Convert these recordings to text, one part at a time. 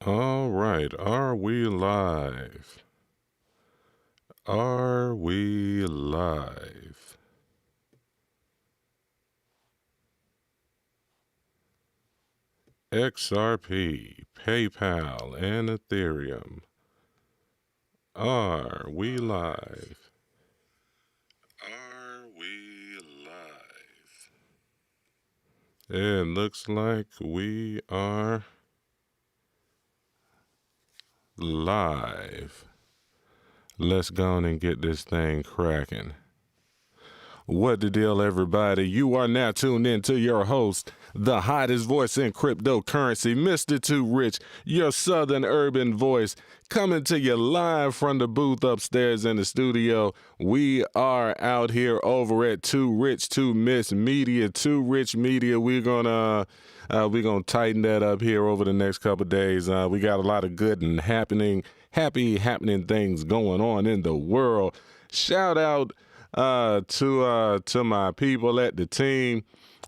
All right, are we live? Are we live? XRP, PayPal, and Ethereum. Are we live? Are we live? It looks like we are live. Let's go on and get this thing cracking. What the deal, everybody? You are now tuned in to your host, the hottest voice in cryptocurrency, Mr. Too Rich, your southern urban voice, coming to you live from the booth upstairs in the studio. We are out here over at Too Rich Too Miss Media, Too Rich Media. We're gonna tighten that up here over the next couple of days. We got a lot of good and happening things going on in the world. Shout out to my people at the team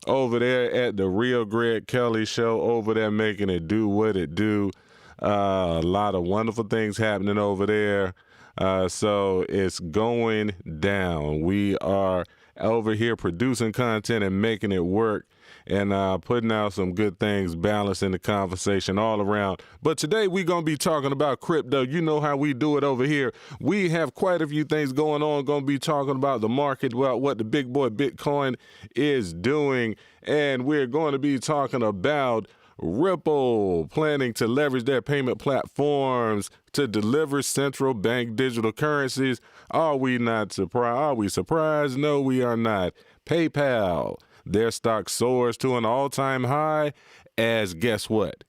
over there at the Real Greg Kelly Show, over there making it do what it do. A lot of wonderful things happening over there. So it's going down. We are over here producing content and making it work, and putting out some good things, balancing the conversation all around. But today we're going to be talking about crypto. You know how we do it over here. We have quite a few things going on. Going to be talking about the market, about what the big boy Bitcoin is doing. And we're going to be talking about Ripple planning to leverage their payment platforms to deliver central bank digital currencies. Are we not surprised? Are we surprised? No, we are not. PayPal, their stock soars to an all-time high as guess what?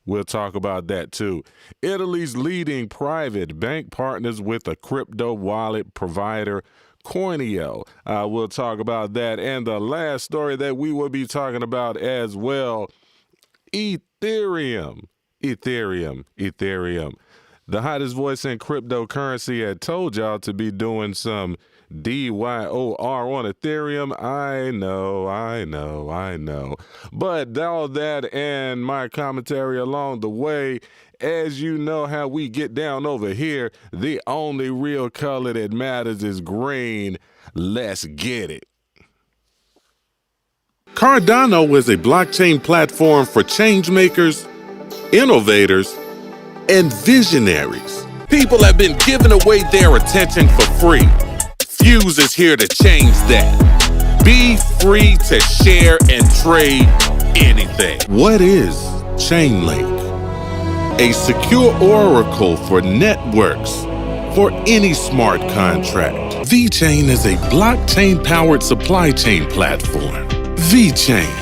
We'll talk about that too. Italy's leading private bank partners with a crypto wallet provider, Coinio. We'll talk about that. And the last story that we will be talking about as well, Ethereum. The hottest voice in cryptocurrency had told y'all to be doing some DYOR on Ethereum. I know. But all that and my commentary along the way, as you know how we get down over here, the only real color that matters is green. Let's get it. Cardano is a blockchain platform for change makers, innovators, and visionaries. People have been giving away their attention for free. Fuse is here to change that. Be free to share and trade anything. What is Chainlink? A secure oracle for networks for any smart contract. VeChain is a blockchain-powered supply chain platform. VeChain,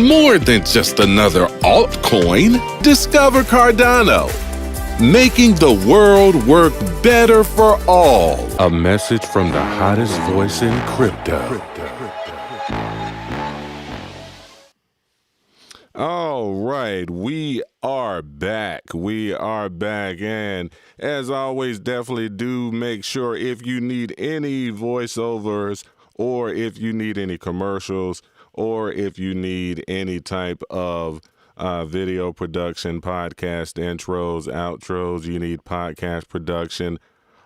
more than just another altcoin. Discover Cardano, making the world work better for all. A message from the hottest voice in crypto. All right, we are back. And as always, definitely do make sure if you need any voiceovers, or if you need any commercials, or if you need any type of video production, podcast intros, outros, you need podcast production,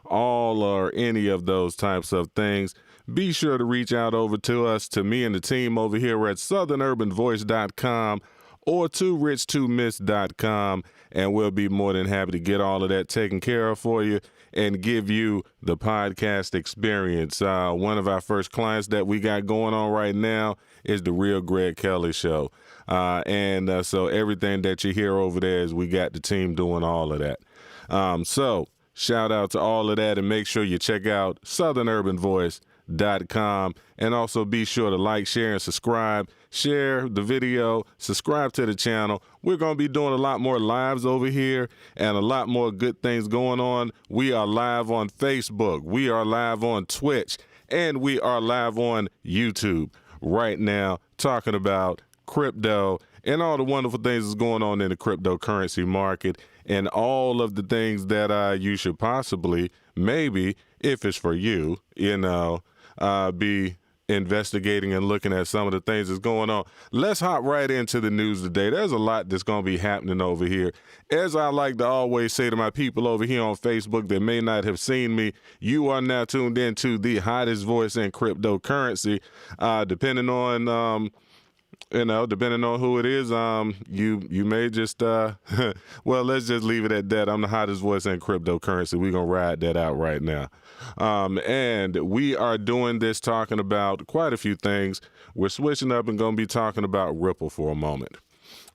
all or any of those types of things, be sure to reach out over to us, to me and the team over here at southernurbanvoice.com or toorich2miss.com, and we'll be more than happy to get all of that taken care of for you and give you the podcast experience. One of our first clients that we got going on right now is the Real Greg Kelly Show. So everything that you hear over there is we got the team doing all of that. So shout out to all of that, and make sure you check out southernurbanvoice.com, and also be sure to like, share, and subscribe. Share the video, subscribe to the channel. We're going to be doing a lot more lives over here and a lot more good things going on. We are live on Facebook, we are live on Twitch, and we are live on YouTube right now, talking about crypto and all the wonderful things that's going on in the cryptocurrency market, and all of the things that you should possibly, maybe, if it's for you, be investigating and looking at some of the things that's going on. Let's hop right into the news today. There's a lot that's going to be happening over here. As I like to always say to my people over here on Facebook that may not have seen me, you are now tuned into the hottest voice in cryptocurrency. Depending on depending on who it is, you may just, well, let's just leave it at that. I'm the hottest voice in cryptocurrency. We're going to ride that out right now. And we are doing this talking about quite a few things. We're switching up and going to be talking about Ripple for a moment.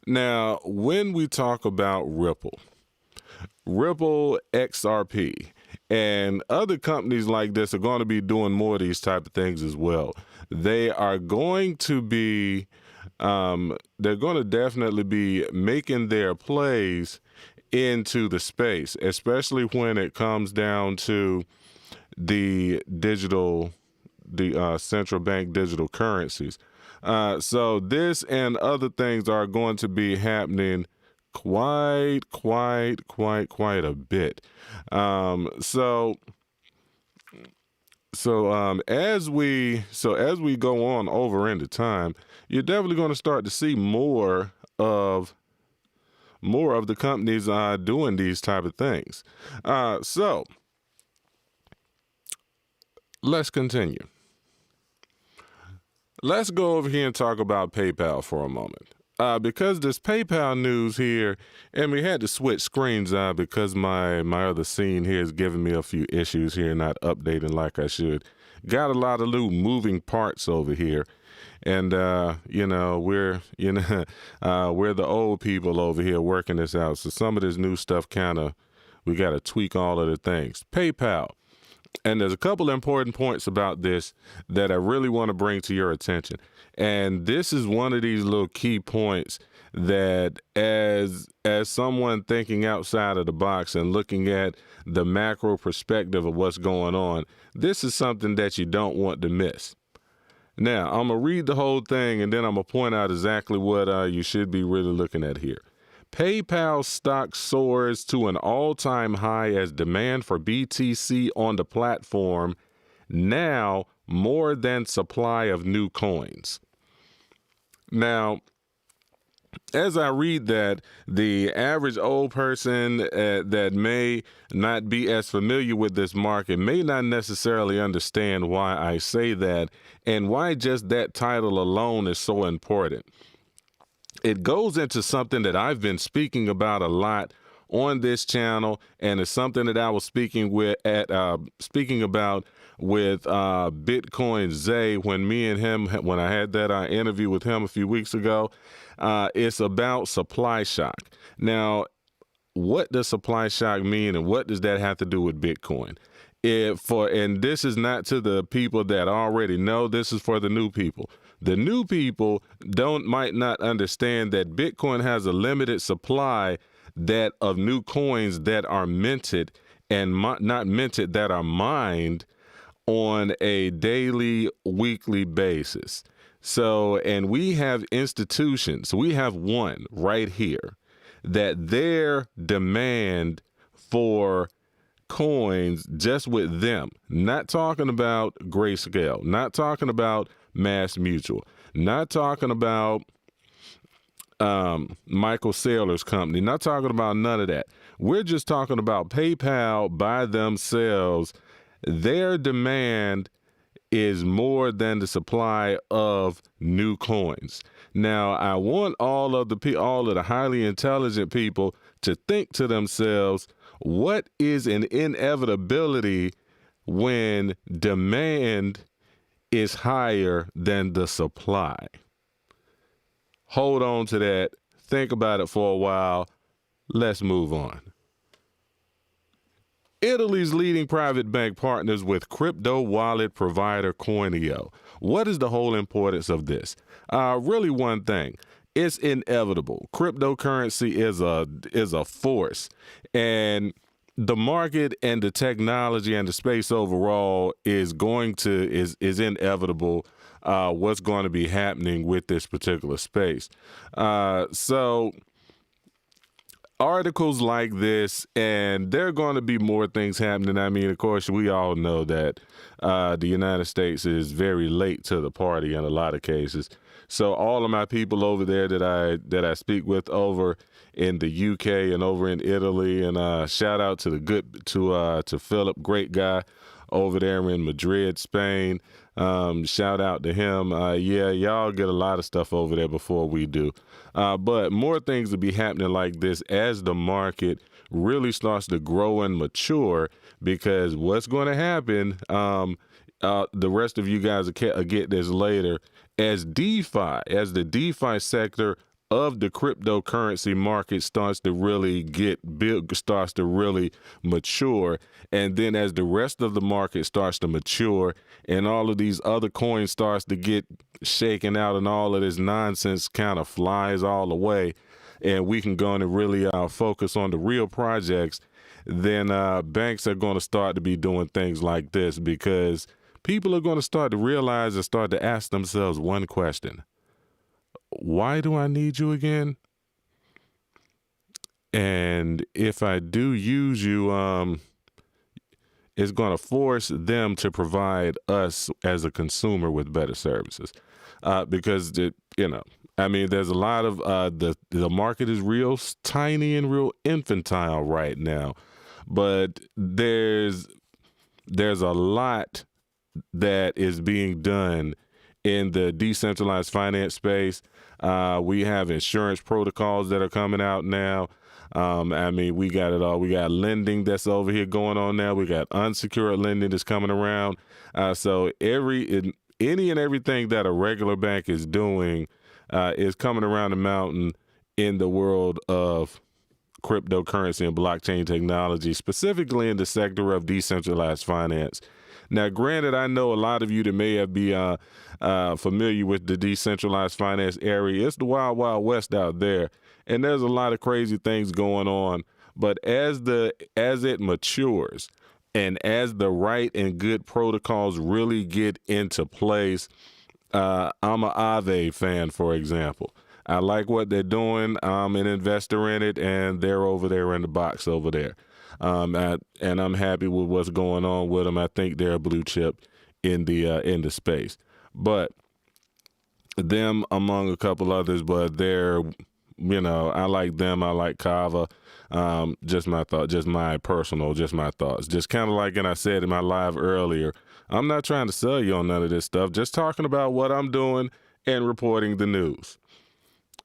Now, when we talk about Ripple XRP, and other companies like this are going to be doing more of these type of things as well. They are going to be, they're going to definitely be making their plays into the space, especially when it comes down to the central bank digital currencies. So this and other things are going to be happening quite a bit. As we go on over into time, you're definitely going to start to see more of the companies doing these type of things. So let's continue. Let's go over here and talk about PayPal for a moment. Because this PayPal news here, and we had to switch screens because my other scene here is giving me a few issues here, not updating like I should. Got a lot of little moving parts over here. And, we're the old people over here working this out. So some of this new stuff we got to tweak all of the things. PayPal. And there's a couple important points about this that I really want to bring to your attention. And this is one of these little key points that as someone thinking outside of the box and looking at the macro perspective of what's going on, this is something that you don't want to miss. Now, I'm going to read the whole thing and then I'm going to point out exactly what you should be really looking at here. PayPal stock soars to an all-time high as demand for BTC on the platform now more than supply of new coins. Now, as I read that, the average old person that may not be as familiar with this market may not necessarily understand why I say that and why just that title alone is so important. It goes into something that I've been speaking about a lot on this channel, and it's something that I was speaking about with Bitcoin Zay when I had that interview with him a few weeks ago. It's about supply shock. Now, what does supply shock mean, and what does that have to do with Bitcoin? And this is not to the people that already know. This is for the new people. The new people might not understand that Bitcoin has a limited supply of new coins that are minted and not minted, that are mined on a daily, weekly basis. So, and we have institutions. We have one right here that their demand for coins, just with them, not talking about Grayscale, not talking about Mass Mutual, not talking about Michael Saylor's company, not talking about none of that. We're just talking about PayPal by themselves. Their demand is more than the supply of new coins. Now, I want all of the highly intelligent people to think to themselves, what is an inevitability when demand is higher than the supply? Hold on to that. Think about it for a while. Let's move on. Italy's leading private bank partners with crypto wallet provider Coinio. What is the whole importance of this? Really one thing. It's inevitable. Cryptocurrency is a force, and the market and the technology and the space overall is inevitable. What's going to be happening with this particular space? So articles like this, and there are going to be more things happening. I mean, of course, we all know that the United States is very late to the party in a lot of cases. So all of my people over there that I speak with over in the UK and over in Italy, and shout out to to Philip, great guy over there in Madrid, Spain. Shout out to him. Yeah, y'all get a lot of stuff over there before we do. But more things will be happening like this as the market really starts to grow and mature, because what's going to happen, the rest of you guys will get this later, as the DeFi sector of the cryptocurrency market starts to really get big, starts to really mature. And then as the rest of the market starts to mature and all of these other coins starts to get shaken out and all of this nonsense kind of flies all away, and we can go in and really focus on the real projects, then banks are going to start to be doing things like this, because people are going to start to realize and start to ask themselves one question: why do I need you again? And if I do use you, it's going to force them to provide us as a consumer with better services. Because, I mean, there's a lot of, the market is real tiny and real infantile right now, but there's a lot that is being done in the decentralized finance space. We have insurance protocols that are coming out now. I mean, we got it all. We got lending that's over here going on now. We got unsecured lending that's coming around. So any and everything that a regular bank is doing is coming around the mountain in the world of cryptocurrency and blockchain technology, specifically in the sector of decentralized finance. Now, granted, I know a lot of you that may be familiar with the decentralized finance area. It's the wild, wild west out there, and there's a lot of crazy things going on. But as it matures, and as the right and good protocols really get into place, I'm a Aave fan, for example. I like what they're doing. I'm an investor in it, and they're over there in the box over there. And I'm happy with what's going on with them. I think they're a blue chip in the space. But them among a couple others, but they're, I like them. I like Kava. Just my thought, just my thoughts. Just kind of like, and I said in my live earlier, I'm not trying to sell you on none of this stuff. Just talking about what I'm doing and reporting the news.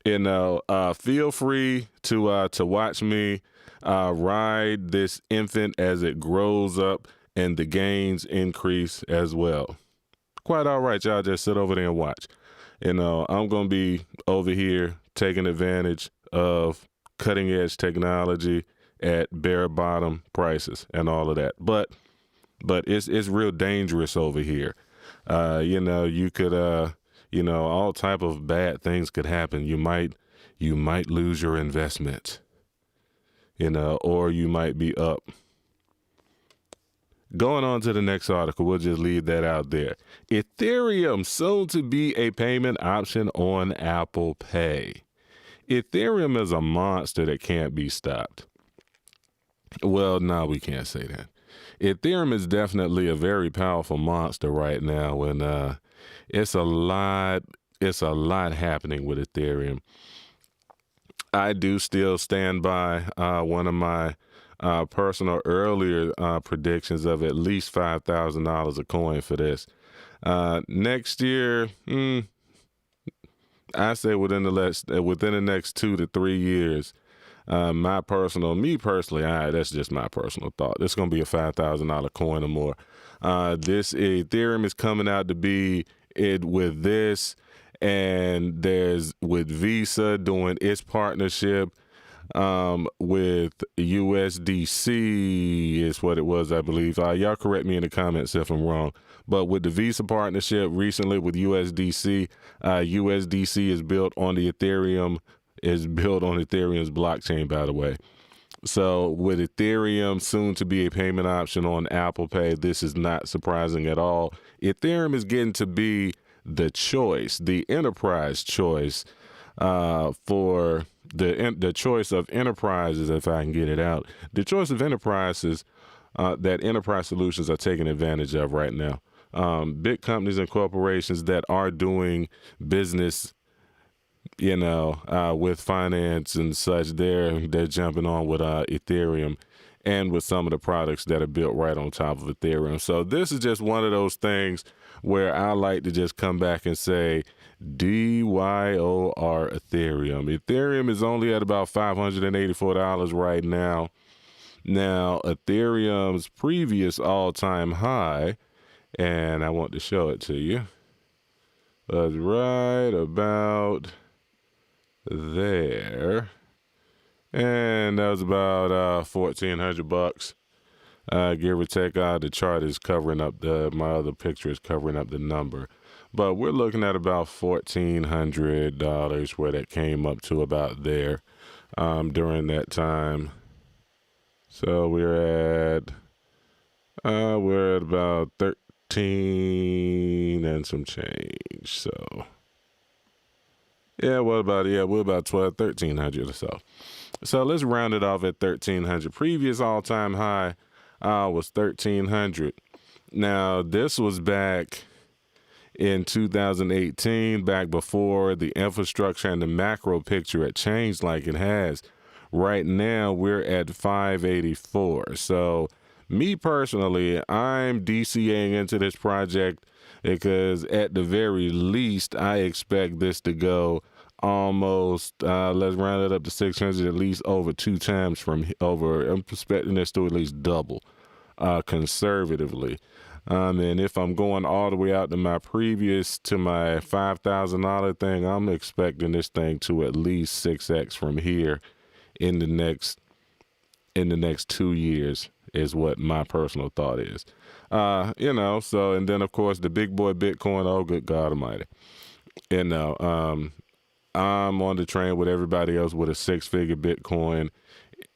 Feel free to watch me ride this infant as it grows up and the gains increase as well. Quite all right, y'all. Just sit over there and watch. I'm going to be over here taking advantage of cutting edge technology at bare bottom prices and all of that. But it's real dangerous over here. You could, all type of bad things could happen. You might lose your investment, or you might be up. Going on to the next article, we'll just leave that out there. Ethereum soon to be a payment option on Apple Pay. Ethereum is a monster that can't be stopped. Well, no, we can't say that. Ethereum is definitely a very powerful monster right now, and it's a lot happening with Ethereum. I do still stand by one of my personal earlier predictions of at least $5,000 a coin for this. Next year, I say within the next 2 to 3 years, me personally, that's just my personal thought. This is going to be a $5,000 coin or more. This Ethereum is coming out to be it with this, and there's with Visa doing its partnership with USDC is what it was, I believe. Y'all correct me in the comments if I'm wrong. But with the Visa partnership recently with USDC, USDC is built on Ethereum's blockchain, by the way. So with Ethereum soon to be a payment option on Apple Pay, this is not surprising at all. Ethereum is getting to be the choice, the enterprise choice for the choice of enterprises, if I can get it out, the choice of enterprises that enterprise solutions are taking advantage of right now. Big companies and corporations that are doing business, with finance and such, they're jumping on with Ethereum and with some of the products that are built right on top of Ethereum. So this is just one of those things where I like to just come back and say DYOR Ethereum. Ethereum is only at about $584 right now. Now, Ethereum's previous all-time high, and I want to show it to you, was right about there, and that was about $1,400, give or take. The chart is covering up my other picture is covering up the number, but we're looking at about $1,400 where that came up to about there during that time. So we're at about 13 and some change. So we're about 1,300 or so. So let's round it off at 1,300. Previous all-time high was 1,300. Now this was back in 2018, back before the infrastructure and the macro picture had changed like it has. Right now we're at 584. So me personally, I'm DCAing into this project because at the very least, I expect this to go almost, let's round it up to 600, at least over 2 times from over. I'm expecting this to at least double conservatively. And if I'm going all the way out to my $5,000 thing, I'm expecting this thing to at least 6x from here in the next 2 years is what my personal thought is. So, and then of course the big boy Bitcoin, oh good God almighty. I'm on the train with everybody else with a 6-figure Bitcoin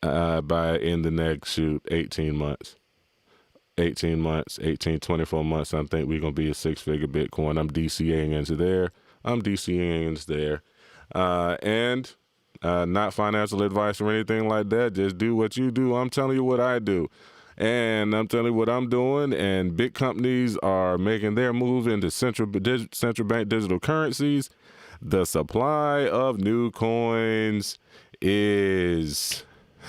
in the next 18 months. 18, 24 months, I think we're going to be a 6-figure Bitcoin. I'm DCAing into there. And not financial advice or anything like that. Just do what you do. I'm telling you what I do. And I'm telling you what I'm doing. And big companies are making their move into central bank digital currencies. The supply of new coins is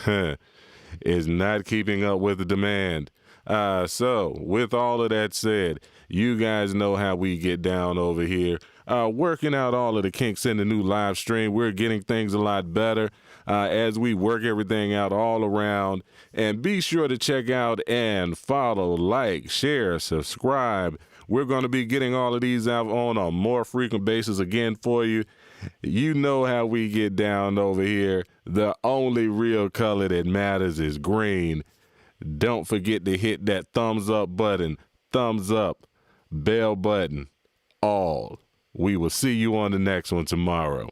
not keeping up with the demand. So with all of that said, you guys know how we get down over here. Working out all of the kinks in the new live stream. We're getting things a lot better as we work everything out all around. And be sure to check out and follow, like, share, subscribe. We're going to be getting all of these out on a more frequent basis again for you. You know how we get down over here. The only real color that matters is green. Don't forget to hit that thumbs up button, thumbs up, bell button, all. We will see you on the next one tomorrow.